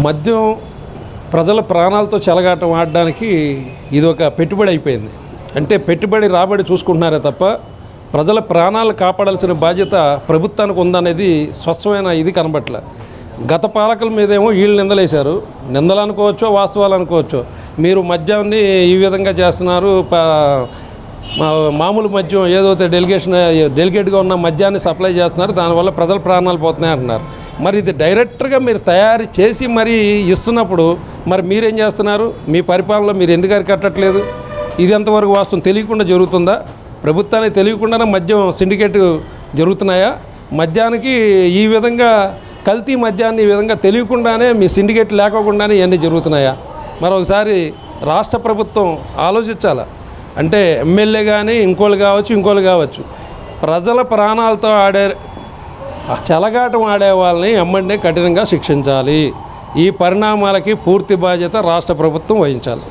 మద్యం ప్రజల ప్రాణాలతో చెలగాటం ఆడడానికి ఇది ఒక పెట్టుబడి అయిపోయింది. అంటే పెట్టుబడి రాబడి చూసుకుంటున్నారే తప్ప ప్రజల ప్రాణాలు కాపాడాల్సిన బాధ్యత ప్రభుత్వానికి ఉందనేది స్వచ్ఛమైన ఇది కనబట్ల. గత పాలకుల మీదేమో వీళ్ళు నిందలేశారు. నిందలు అనుకోవచ్చో వాస్తవాలు అనుకోవచ్చో. మీరు మద్యాన్ని ఈ విధంగా చేస్తున్నారు, మామూలు మద్యం ఏదైతే డెలిగేట్గా ఉన్న మద్యాన్ని సప్లై చేస్తున్నారు, దానివల్ల ప్రజల ప్రాణాలు పోతున్నాయి అంటున్నారు. మరి ఇది డైరెక్ట్గా మీరు తయారు చేసి మరి ఇస్తున్నప్పుడు మరి మీరేం చేస్తున్నారు? మీ పరిపాలనలో మీరు ఎందుకు అరికట్టట్లేదు? ఇది ఎంతవరకు వాస్తవం? తెలియకుండా జరుగుతుందా? ప్రభుత్వానికి తెలియకుండానే మద్యం సిండికేట్ జరుగుతున్నాయా? మద్యానికి ఈ విధంగా కల్తీ మద్యాన్ని ఈ విధంగా తెలియకుండానే మీ సిండికేట్ లేకోకుండానే ఇవన్నీ జరుగుతున్నాయా? మరొకసారి రాష్ట్ర ప్రభుత్వం ఆలోచించాలి. అంటే ఎమ్మెల్యే కానీ ఇంకోళ్ళు కావచ్చు ప్రజల ప్రాణాలతో ఆడే చెలగాటం ఆడే వాళ్ళని ఎమ్మెల్యే కఠినంగా శిక్షించాలి. ఈ పరిణామాలకి పూర్తి బాధ్యత రాష్ట్ర ప్రభుత్వం వహించాలి.